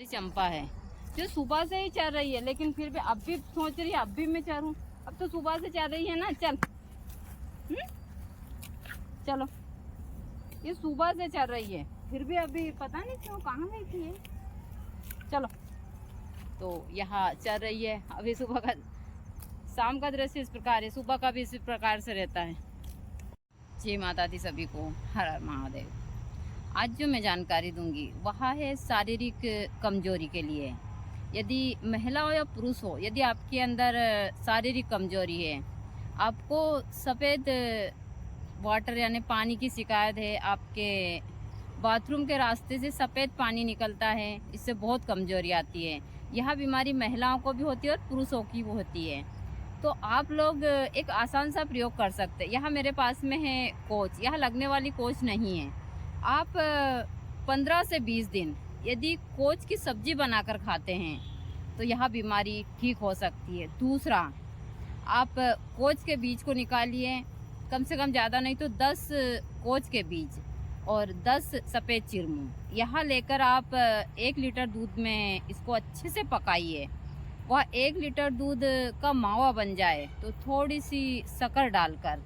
चंपा है जो सुबह से ही चल रही है, लेकिन फिर भी अब भी सोच रही है अब भी मैं चलूं। अब तो सुबह से चल रही है ना, चल चलो। ये सुबह से चल रही है, फिर भी अभी पता नहीं क्यों कहाँ गई थी ये। चलो, तो यहाँ चल रही है। अभी सुबह का, शाम का दृश्य इस प्रकार है, सुबह का भी इसी प्रकार से रहता है। जय माता दी सभी को, हर हर महादेव। आज जो मैं जानकारी दूंगी वह है शारीरिक कमजोरी के लिए। यदि महिला हो या पुरुष हो, यदि आपके अंदर शारीरिक कमजोरी है, आपको सफ़ेद वाटर यानी पानी की शिकायत है, आपके बाथरूम के रास्ते से सफ़ेद पानी निकलता है, इससे बहुत कमजोरी आती है। यह बीमारी महिलाओं को भी होती है और पुरुषों की भी होती है। तो आप लोग एक आसान सा प्रयोग कर सकते हैं। यहाँ मेरे पास में है कोच, यह लगने वाली कोच नहीं है। आप 15 से 20 दिन यदि कोच की सब्जी बनाकर खाते हैं तो यह बीमारी ठीक हो सकती है। दूसरा, आप कोच के बीज को निकालिए, कम से कम ज़्यादा नहीं तो 10 कोच के बीज और 10 सफ़ेद चिरमू, यह लेकर आप 1 लीटर दूध में इसको अच्छे से पकाइए। वह 1 लीटर दूध का मावा बन जाए तो थोड़ी सी शक्कर डालकर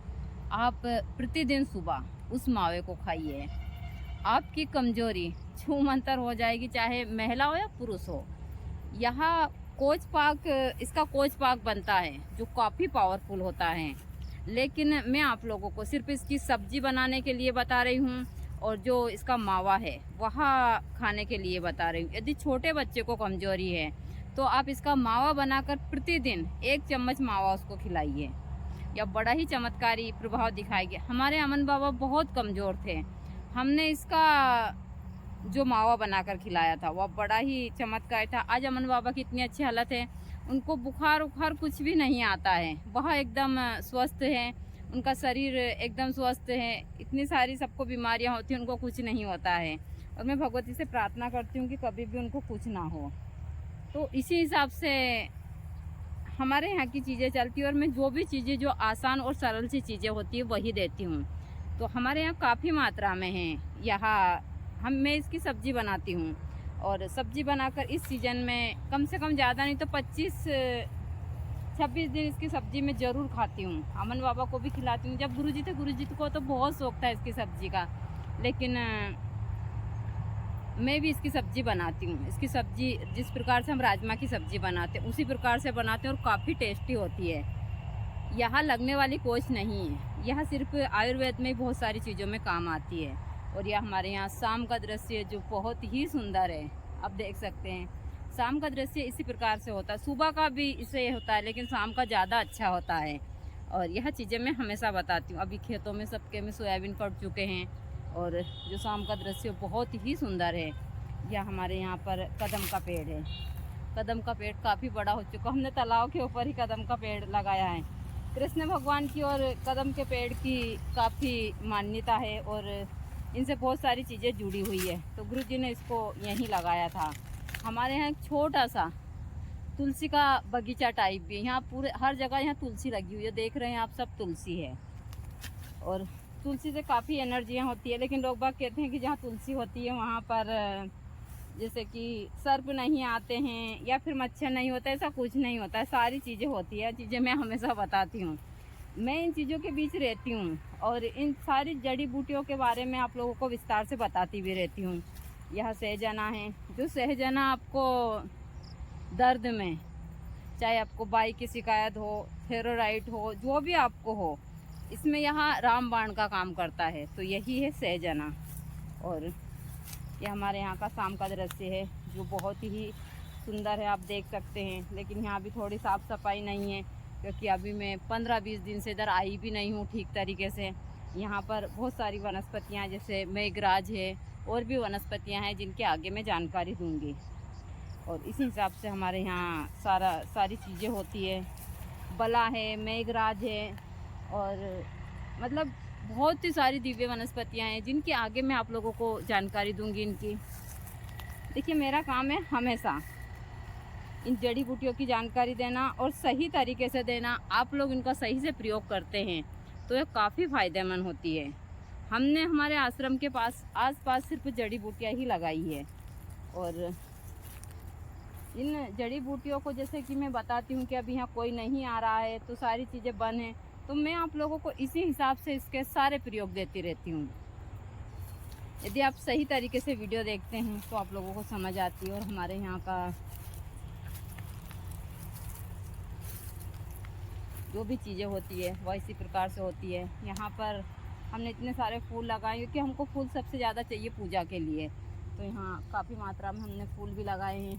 आप प्रतिदिन सुबह उस मावे को खाइए। आपकी कमजोरी छूमंतर हो जाएगी, चाहे महिला हो या पुरुष हो। यहाँ कोच पाक, इसका कोच पाक बनता है जो काफ़ी पावरफुल होता है, लेकिन मैं आप लोगों को सिर्फ इसकी सब्जी बनाने के लिए बता रही हूँ और जो इसका मावा है वह खाने के लिए बता रही हूँ। यदि छोटे बच्चे को कमजोरी है तो आप इसका मावा बनाकर प्रतिदिन 1 चम्मच मावा उसको खिलाइए, या बड़ा ही चमत्कारी प्रभाव दिखाएगी। हमारे अमन बाबा बहुत कमज़ोर थे, हमने इसका जो मावा बनाकर खिलाया था वह बड़ा ही चमत्कार था। आज अमन बाबा की इतनी अच्छी हालत है, उनको बुखार उखार कुछ भी नहीं आता है, वह एकदम स्वस्थ है, उनका शरीर एकदम स्वस्थ है। इतनी सारी सबको बीमारियां होती हैं, उनको कुछ नहीं होता है। और मैं भगवती से प्रार्थना करती हूँ कि कभी भी उनको कुछ ना हो। तो इसी हिसाब से हमारे यहाँ की चीज़ें चलती हैं और मैं जो भी चीज़ें जो आसान और सरल सी चीज़ें होती है वही देती हूँ। तो हमारे यहाँ काफ़ी मात्रा में है। यहाँ मैं इसकी सब्ज़ी बनाती हूँ और सब्ज़ी बनाकर इस सीज़न में कम से कम ज़्यादा नहीं तो 25-26 दिन इसकी सब्ज़ी मैं ज़रूर खाती हूँ। अमन बाबा को भी खिलाती हूँ। जब गुरुजी थे, गुरुजी को तो बहुत शौक था इसकी सब्ज़ी का, लेकिन मैं भी इसकी सब्ज़ी बनाती हूँ। इसकी सब्ज़ी जिस प्रकार से हम राजमा की सब्ज़ी बनाते हैं उसी प्रकार से बनाते हैं और काफ़ी टेस्टी होती है। यहाँ लगने वाली कोच नहीं है, यह सिर्फ आयुर्वेद में बहुत सारी चीज़ों में काम आती है। और यह हमारे यहाँ शाम का दृश्य जो बहुत ही सुंदर है, आप देख सकते हैं। शाम का दृश्य इसी प्रकार से होता है, सुबह का भी इसे होता है लेकिन शाम का ज़्यादा अच्छा होता है। और यह चीज़ें मैं हमेशा बताती हूँ। अभी खेतों में सबके में सोयाबीन कट चुके हैं और जो शाम का दृश्य बहुत ही सुंदर है। यह हमारे यहाँ पर कदम का पेड़ है। कदम का पेड़ काफ़ी बड़ा हो चुका, हमने तालाब के ऊपर ही कदम का पेड़ लगाया है। कृष्ण भगवान की और कदम के पेड़ की काफ़ी मान्यता है और इनसे बहुत सारी चीज़ें जुड़ी हुई है। तो गुरु जी ने इसको यहीं लगाया था। हमारे यहाँ एक छोटा सा तुलसी का बगीचा टाइप भी, यहाँ पूरे हर जगह यहाँ तुलसी लगी हुई है, देख रहे हैं आप, सब तुलसी है। और तुलसी से काफ़ी एनर्जियाँ होती है, लेकिन लोग बाग कहते हैं कि जहाँ तुलसी होती है वहाँ पर जैसे कि सर्प नहीं आते हैं या फिर मच्छर नहीं होता, ऐसा कुछ नहीं होता है। सारी चीज़ें होती है, चीज़ें मैं हमेशा बताती हूँ। मैं इन चीज़ों के बीच रहती हूँ और इन सारी जड़ी बूटियों के बारे में आप लोगों को विस्तार से बताती भी रहती हूँ। यह सहजना है, जो सहजना आपको दर्द में, चाहे आपको बाई की शिकायत हो, थेरोराइड हो, जो भी आपको हो, इसमें यहाँ रामबाण का काम करता है। तो यही है सहजना। और ये हमारे यहाँ का शाम का दृश्य है जो बहुत ही सुंदर है, आप देख सकते हैं। लेकिन यहाँ भी थोड़ी साफ़ सफाई नहीं है क्योंकि अभी मैं 15-20 दिन से इधर आई भी नहीं हूँ ठीक तरीके से। यहाँ पर बहुत सारी वनस्पतियाँ जैसे मेघराज है और भी वनस्पतियाँ हैं जिनके आगे मैं जानकारी दूँगी। और इसी हिसाब से हमारे यहाँ सारी चीज़ें होती है। बला है, मेघराज है और मतलब बहुत ही सारी दिव्य वनस्पतियाँ हैं जिनके आगे मैं आप लोगों को जानकारी दूंगी इनकी। देखिए, मेरा काम है हमेशा इन जड़ी बूटियों की जानकारी देना और सही तरीके से देना। आप लोग इनका सही से प्रयोग करते हैं तो ये काफ़ी फ़ायदेमंद होती है। हमने हमारे आश्रम के आस पास सिर्फ जड़ी बूटियाँ ही लगाई है और इन जड़ी बूटियों को जैसे कि मैं बताती हूँ कि अब यहाँ कोई नहीं आ रहा है तो सारी चीज़ें बंद हैं, तो मैं आप लोगों को इसी हिसाब से इसके सारे प्रयोग देती रहती हूँ। यदि आप सही तरीके से वीडियो देखते हैं तो आप लोगों को समझ आती है। और हमारे यहाँ का जो भी चीज़ें होती है वह इसी प्रकार से होती है। यहाँ पर हमने इतने सारे फूल लगाए क्योंकि हमको फूल सबसे ज़्यादा चाहिए पूजा के लिए, तो यहाँ काफ़ी मात्रा में हमने फूल भी लगाए हैं।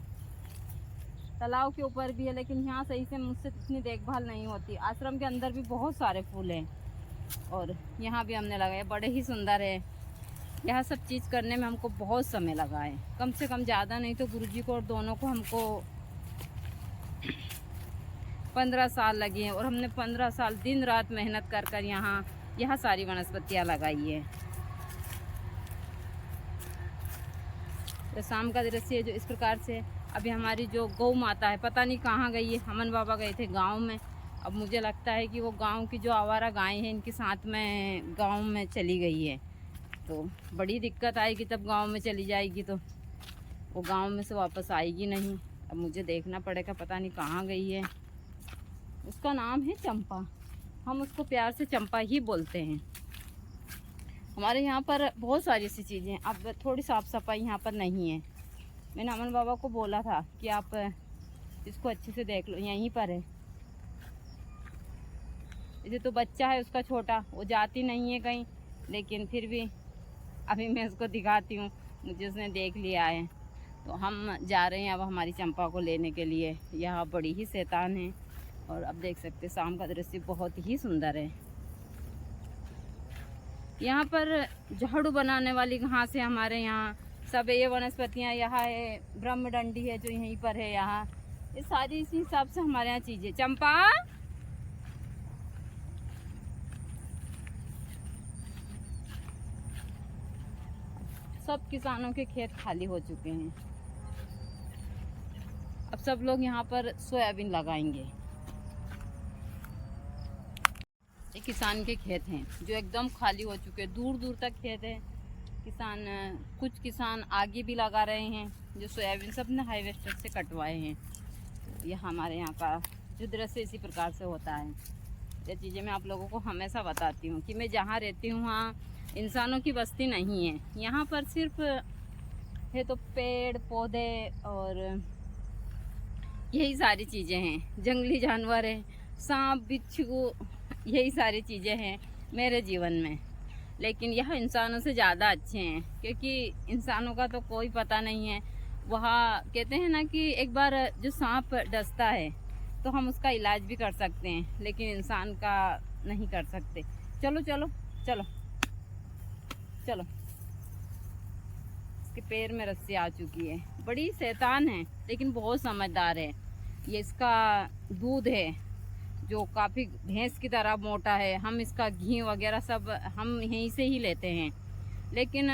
तालाब के ऊपर भी है, लेकिन यहाँ सही से मुझसे इतनी देखभाल नहीं होती। आश्रम के अंदर भी बहुत सारे फूल हैं और यहाँ भी हमने लगाए, बड़े ही सुंदर है। यह सब चीज़ करने में हमको बहुत समय लगा है, कम से कम ज़्यादा नहीं तो गुरुजी को और दोनों को हमको 15 साल लगे हैं। और हमने 15 साल दिन रात मेहनत कर कर यहाँ सारी वनस्पतियाँ लगाई है। तो शाम का दृश्य जो इस प्रकार से। अभी हमारी जो गौ माता है पता नहीं कहाँ गई है। हमन बाबा गए थे गांव में, अब मुझे लगता है कि वो गांव की जो आवारा गायें हैं इनके साथ में गांव में चली गई है। तो बड़ी दिक्कत आएगी, तब गांव में चली जाएगी तो वो गांव में से वापस आएगी नहीं। अब मुझे देखना पड़ेगा, पता नहीं कहाँ गई है। उसका नाम है चंपा, हम उसको प्यार से चंपा ही बोलते हैं। हमारे यहाँ पर बहुत सारी ऐसी चीज़ें हैं। अब थोड़ी साफ़ सफाई यहाँ पर नहीं है। मैंने अमन बाबा को बोला था कि आप इसको अच्छे से देख लो, यहीं पर है। इसे तो बच्चा है उसका छोटा, वो जाती नहीं है कहीं, लेकिन फिर भी अभी मैं उसको दिखाती हूँ, मुझे उसने देख लिया है। तो हम जा रहे हैं अब हमारी चंपा को लेने के लिए। यह बड़ी ही शैतान है और अब देख सकते शाम का दृश्य बहुत ही सुंदर है। यहाँ पर झाड़ू बनाने वाली घास है हमारे यहाँ सब। ये वनस्पतियाँ यहाँ है, ब्रह्मडंडी है जो यहीं पर है। यहाँ ये सारी इसी हिसाब से हमारे यहाँ चीज़ें। चंपा सब किसानों के खेत खाली हो चुके हैं। अब सब लोग यहाँ पर सोयाबीन लगाएंगे। ये किसान के खेत हैं जो एकदम खाली हो चुके हैं, दूर दूर तक खेत है। कुछ किसान आगे भी लगा रहे हैं जो सोयाबीन सब ने हार्वेस्टर से कटवाए हैं। तो यह हमारे यहाँ का जो दृश्य इसी प्रकार से होता है। ये चीज़ें मैं आप लोगों को हमेशा बताती हूँ कि मैं जहाँ रहती हूँ वहाँ इंसानों की बस्ती नहीं है। यहाँ पर सिर्फ है तो पेड़ पौधे और यही सारी चीज़ें हैं। जंगली जानवर है, सांप बिच्छू, यही सारी चीज़ें हैं मेरे जीवन में। लेकिन यह इंसानों से ज़्यादा अच्छे हैं क्योंकि इंसानों का तो कोई पता नहीं है। वहाँ कहते हैं ना कि एक बार जो सांप डसता है तो हम उसका इलाज भी कर सकते हैं, लेकिन इंसान का नहीं कर सकते। चलो चलो चलो चलो। इसके पैर में रस्सी आ चुकी है। बड़ी शैतान है लेकिन बहुत समझदार है। ये इसका दूध है जो काफ़ी भैंस की तरह मोटा है। हम इसका घी वगैरह सब हम यहीं से ही लेते हैं। लेकिन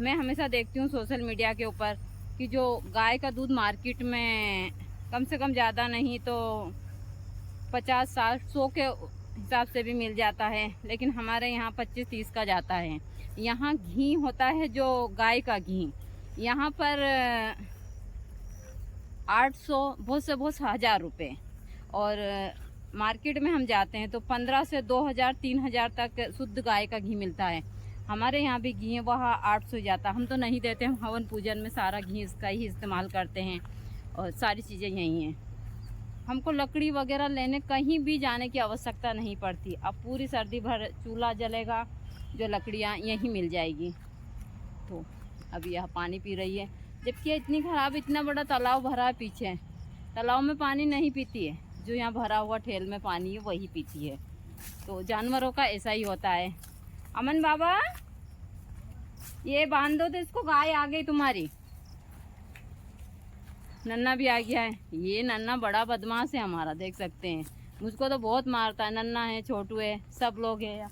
मैं हमेशा देखती हूँ सोशल मीडिया के ऊपर कि जो गाय का दूध मार्केट में कम से कम ज़्यादा नहीं तो 50-60-100 के हिसाब से भी मिल जाता है, लेकिन हमारे यहाँ 25-30 का जाता है। यहाँ घी होता है जो गाय का घी, यहाँ पर 800 बहुत से बहुत 1000 रुपये। और मार्केट में हम जाते हैं तो 15 से 2000 3000 तक शुद्ध गाय का घी मिलता है। हमारे यहाँ भी घी है, वहाँ 800 जाता। हम तो नहीं देते, हम हवन पूजन में सारा घी इसका ही इस्तेमाल करते हैं और सारी चीज़ें यही हैं। हमको लकड़ी वगैरह लेने कहीं भी जाने की आवश्यकता नहीं पड़ती। अब पूरी सर्दी भर चूल्हा जलेगा, जो लकड़ियाँ यहीं मिल जाएगी। तो अभी यह पानी पी रही है, जबकि इतनी ख़राब, इतना बड़ा तालाब भरा है पीछे। तालाब में पानी नहीं पीती है, जो यहाँ भरा हुआ ठेल में पानी है वही पीती है। तो जानवरों का ऐसा ही होता है। अमन बाबा ये बांध दो तो इसको, गाय आ गई तुम्हारी। नन्ना भी आ गया है। ये नन्ना बड़ा बदमाश है हमारा, देख सकते हैं। मुझको तो बहुत मारता है। नन्ना है, छोटू है, सब लोग हैं।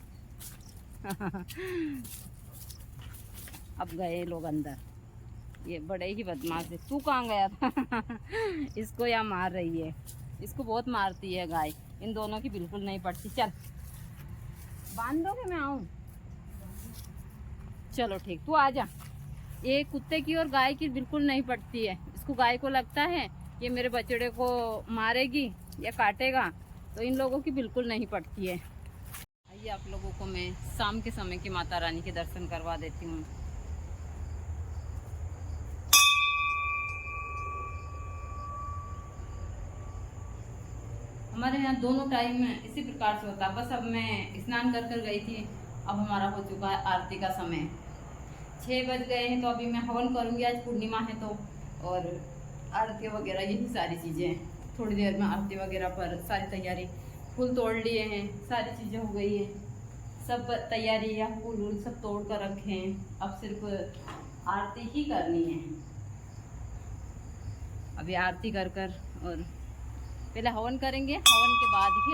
अब गए लोग अंदर। ये बड़े ही बदमाश है। तू कहाँ गया था? इसको यहाँ मार रही है, इसको बहुत मारती है गाय। इन दोनों की बिल्कुल नहीं पड़ती। चल बांध दो कि मैं आऊँ? चलो ठीक, तू आ जा। ये कुत्ते की और गाय की बिल्कुल नहीं पड़ती है। इसको गाय को लगता है ये मेरे बछड़े को मारेगी या काटेगा, तो इन लोगों की बिल्कुल नहीं पड़ती है। आइए आप लोगों को मैं शाम के समय की माता रानी के दर्शन करवा देती हूँ। हमारे यहाँ दोनों टाइम इसी प्रकार से होता है। बस अब मैं स्नान कर कर गई थी, अब हमारा हो चुका है आरती का समय। 6 बज गए हैं, तो अभी मैं हवन करूँगी, आज पूर्णिमा है तो, और आरती वगैरह यही सारी चीज़ें। थोड़ी देर में आरती वगैरह पर सारी तैयारी, फूल तोड़ लिए हैं, सारी चीज़ें हो गई हैं, सब तैयारी या फूल वूल सब तोड़ कर रखे हैं। अब सिर्फ आरती ही करनी है। अभी आरती कर कर और पहले हवन करेंगे, हवन के बाद ही